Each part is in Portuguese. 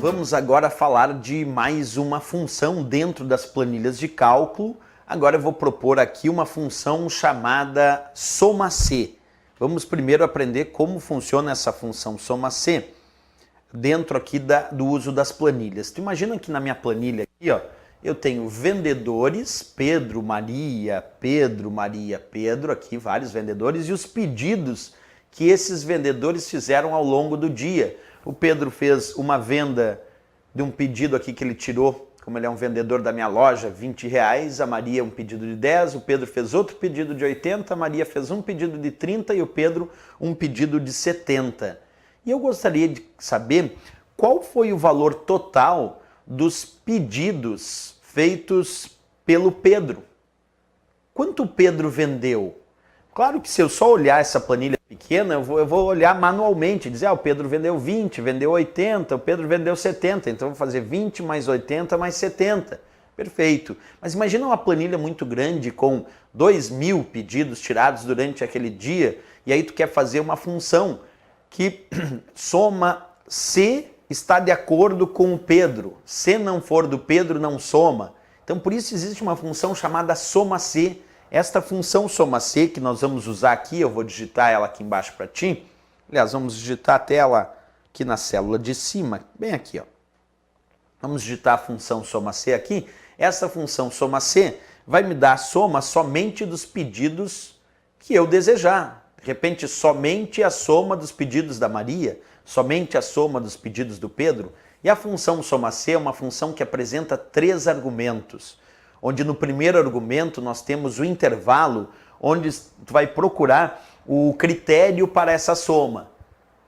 Vamos agora falar de mais uma função dentro das planilhas de cálculo. Agora eu vou propor aqui uma função chamada soma-C. Vamos primeiro aprender como funciona essa função soma-C dentro aqui do uso das planilhas. Tu imagina que na minha planilha aqui, ó, eu tenho vendedores, Pedro, Maria, Pedro, aqui vários vendedores, e os pedidos que esses vendedores fizeram ao longo do dia. O Pedro fez uma venda de um pedido aqui que ele tirou, como ele é um vendedor da minha loja, R$20, a Maria um pedido de 10, o Pedro fez outro pedido de 80, a Maria fez um pedido de 30 e o Pedro um pedido de 70. E eu gostaria de saber qual foi o valor total dos pedidos feitos pelo Pedro. Quanto o Pedro vendeu? Claro que se eu só olhar essa planilha pequena, eu vou olhar manualmente, dizer, o Pedro vendeu 20, vendeu 80, o Pedro vendeu 70, então eu vou fazer 20 mais 80 mais 70. Perfeito. Mas imagina uma planilha muito grande com 2.000 pedidos tirados durante aquele dia, e aí tu quer fazer uma função que soma C está de acordo com o Pedro. Se não for do Pedro, não soma. Então por isso existe uma função chamada soma-C. Esta função soma-C que nós vamos usar aqui, eu vou digitar ela aqui embaixo para ti. Aliás, vamos digitar até ela aqui na célula de cima, bem aqui, ó. Vamos digitar a função soma-C aqui. Essa função soma-C vai me dar a soma somente dos pedidos que eu desejar. De repente, somente a soma dos pedidos da Maria, somente a soma dos pedidos do Pedro. E a função soma-C é uma função que apresenta 3 argumentos. Onde no primeiro argumento nós temos o intervalo, onde tu vai procurar o critério para essa soma.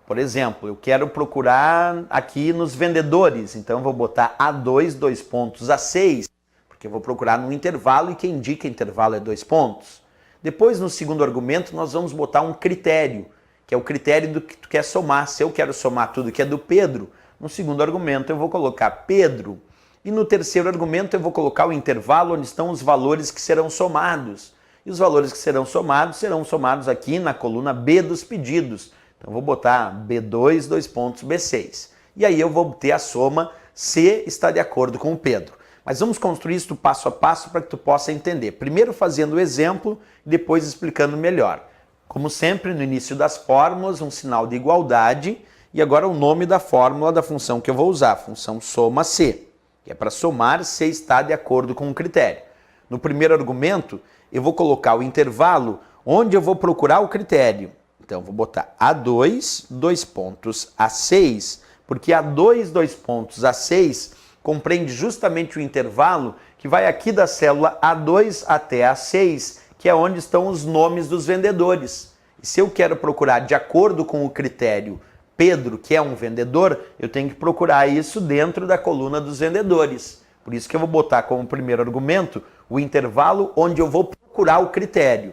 Por exemplo, eu quero procurar aqui nos vendedores, então eu vou botar A2, 2 pontos, A6, porque eu vou procurar no intervalo e quem indica intervalo é 2 pontos. Depois, no segundo argumento, nós vamos botar um critério, que é o critério do que tu quer somar. Se eu quero somar tudo que é do Pedro, no segundo argumento eu vou colocar Pedro. E no terceiro argumento eu vou colocar o intervalo onde estão os valores que serão somados. E os valores que serão somados aqui na coluna B dos pedidos. Então eu vou botar B2, 2 pontos, B6. E aí eu vou obter a soma C está de acordo com o Pedro. Mas vamos construir isso passo a passo para que tu possa entender. Primeiro fazendo o exemplo e depois explicando melhor. Como sempre, no início das fórmulas, um sinal de igualdade. E agora o nome da fórmula da função que eu vou usar, a função soma-C. Que é para somar se está de acordo com o critério. No primeiro argumento, eu vou colocar o intervalo onde eu vou procurar o critério. Então, eu vou botar A2, 2 pontos, A6, porque A2, 2 pontos, A6 compreende justamente o intervalo que vai aqui da célula A2 até A6, que é onde estão os nomes dos vendedores. E se eu quero procurar de acordo com o critério Pedro, que é um vendedor, eu tenho que procurar isso dentro da coluna dos vendedores. Por isso que eu vou botar como primeiro argumento o intervalo onde eu vou procurar o critério.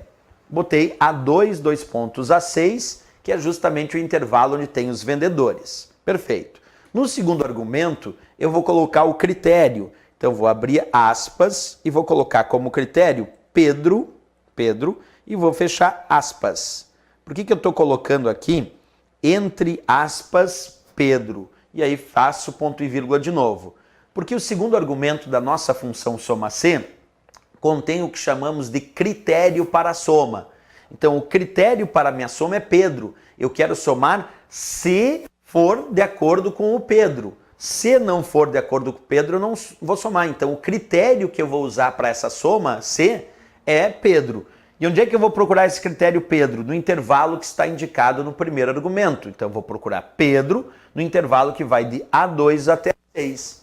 Botei A2, 2 pontos, A6, que é justamente o intervalo onde tem os vendedores. Perfeito. No segundo argumento, eu vou colocar o critério. Então, eu vou abrir aspas e vou colocar como critério Pedro, e vou fechar aspas. Por que eu estou colocando aqui entre aspas, Pedro? E aí faço ponto e vírgula de novo. Porque o segundo argumento da nossa função soma-C contém o que chamamos de critério para a soma. Então, o critério para a minha soma é Pedro. Eu quero somar se for de acordo com o Pedro. Se não for de acordo com o Pedro, eu não vou somar. Então, o critério que eu vou usar para essa soma, C, é Pedro. E onde é que eu vou procurar esse critério Pedro? No intervalo que está indicado no primeiro argumento. Então eu vou procurar Pedro no intervalo que vai de A2 até A6.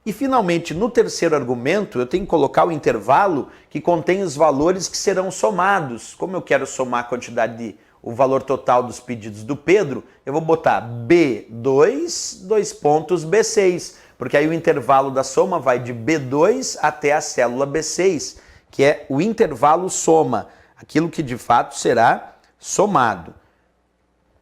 E finalmente, no terceiro argumento, eu tenho que colocar o intervalo que contém os valores que serão somados. Como eu quero somar a quantidade o valor total dos pedidos do Pedro, eu vou botar B2, 2 pontos, B6. Porque aí o intervalo da soma vai de B2 até a célula B6, que é o intervalo soma. Aquilo que de fato será somado.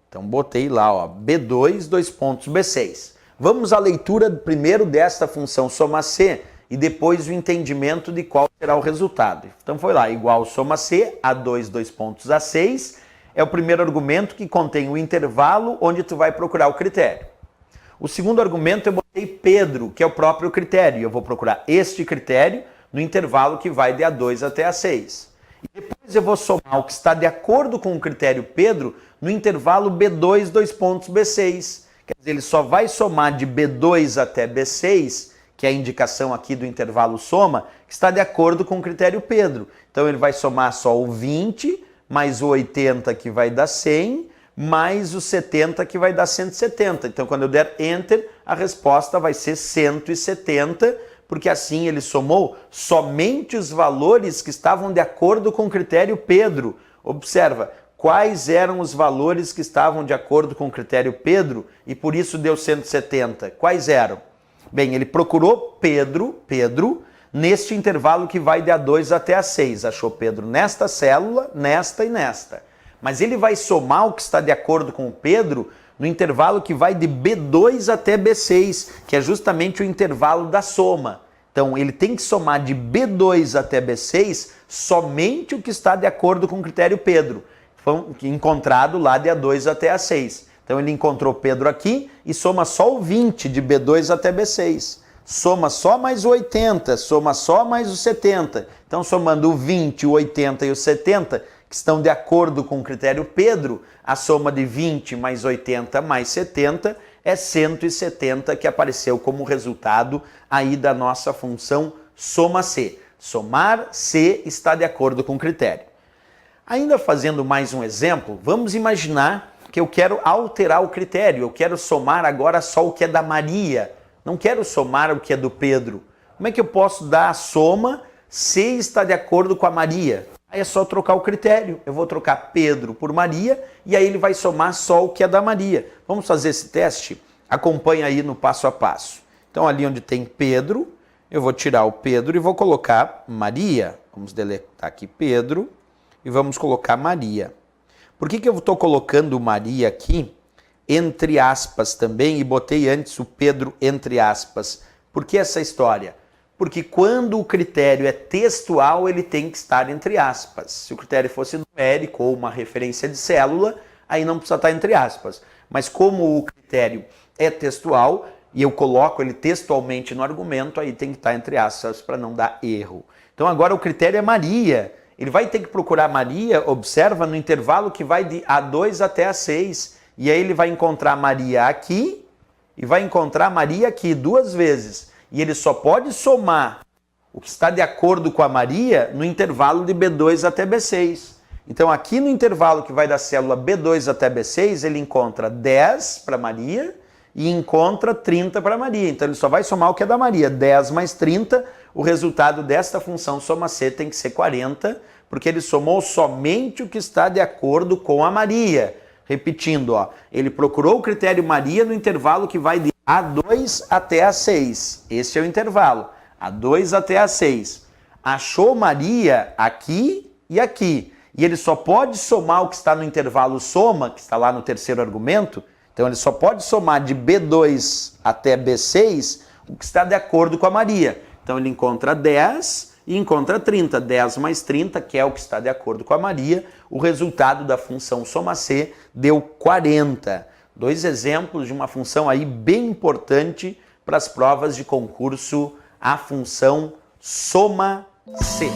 Então botei lá, ó, B2, 2 pontos, B6. Vamos à leitura primeiro desta função soma-C e depois o entendimento de qual será o resultado. Então foi lá, igual soma-C, A2, 2 pontos, A6, é o primeiro argumento que contém o intervalo onde tu vai procurar o critério. O segundo argumento eu botei Pedro, que é o próprio critério. Eu vou procurar este critério no intervalo que vai de A2 até A6. E depois eu vou somar o que está de acordo com o critério Pedro no intervalo B2, B6. Quer dizer, ele só vai somar de B2 até B6, que é a indicação aqui do intervalo soma, que está de acordo com o critério Pedro. Então ele vai somar só o 20, mais o 80 que vai dar 100, mais o 70 que vai dar 170. Então quando eu der Enter, a resposta vai ser 170, porque assim ele somou somente os valores que estavam de acordo com o critério Pedro. Observa, quais eram os valores que estavam de acordo com o critério Pedro e por isso deu 170. Quais eram? Bem, ele procurou Pedro, neste intervalo que vai de A2 até A6. Achou Pedro nesta célula, nesta e nesta. Mas ele vai somar o que está de acordo com o Pedro no intervalo que vai de B2 até B6, que é justamente o intervalo da soma. Então, ele tem que somar de B2 até B6 somente o que está de acordo com o critério Pedro, encontrado lá de A2 até A6. Então, ele encontrou Pedro aqui e soma só o 20 de B2 até B6. Soma só mais o 80, soma só mais o 70. Então, somando o 20, o 80 e o 70, que estão de acordo com o critério Pedro, a soma de 20 mais 80 mais 70 é 170, que apareceu como resultado aí da nossa função soma C. Somar C está de acordo com o critério. Ainda fazendo mais um exemplo, vamos imaginar que eu quero alterar o critério. Eu quero somar agora só o que é da Maria. Não quero somar o que é do Pedro. Como é que eu posso dar a soma C está de acordo com a Maria? Aí é só trocar o critério. Eu vou trocar Pedro por Maria e aí ele vai somar só o que é da Maria. Vamos fazer esse teste? Acompanha aí no passo a passo. Então ali onde tem Pedro, eu vou tirar o Pedro e vou colocar Maria. Vamos deletar aqui Pedro e vamos colocar Maria. Por que eu estou colocando Maria aqui entre aspas também e botei antes o Pedro entre aspas? Por que essa história? Porque quando o critério é textual, ele tem que estar entre aspas. Se o critério fosse numérico ou uma referência de célula, aí não precisa estar entre aspas. Mas como o critério é textual e eu coloco ele textualmente no argumento, aí tem que estar entre aspas para não dar erro. Então agora o critério é Maria. Ele vai ter que procurar Maria, observa, no intervalo que vai de A2 até A6. E aí ele vai encontrar Maria aqui e vai encontrar Maria aqui duas vezes. E ele só pode somar o que está de acordo com a Maria no intervalo de B2 até B6. Então aqui no intervalo que vai da célula B2 até B6, ele encontra 10 para Maria e encontra 30 para Maria. Então ele só vai somar o que é da Maria. 10 mais 30, o resultado desta função soma C tem que ser 40, porque ele somou somente o que está de acordo com a Maria. Repetindo, ó, ele procurou o critério Maria no intervalo que vai de A2 até A6. Esse é o intervalo. A2 até A6. Achou Maria aqui e aqui. E ele só pode somar o que está no intervalo soma, que está lá no terceiro argumento. Então ele só pode somar de B2 até B6 o que está de acordo com a Maria. Então ele encontra 10 e encontra 30. 10 mais 30, que é o que está de acordo com a Maria. O resultado da função soma C deu 40. Dois exemplos de uma função aí bem importante para as provas de concurso, a função soma C.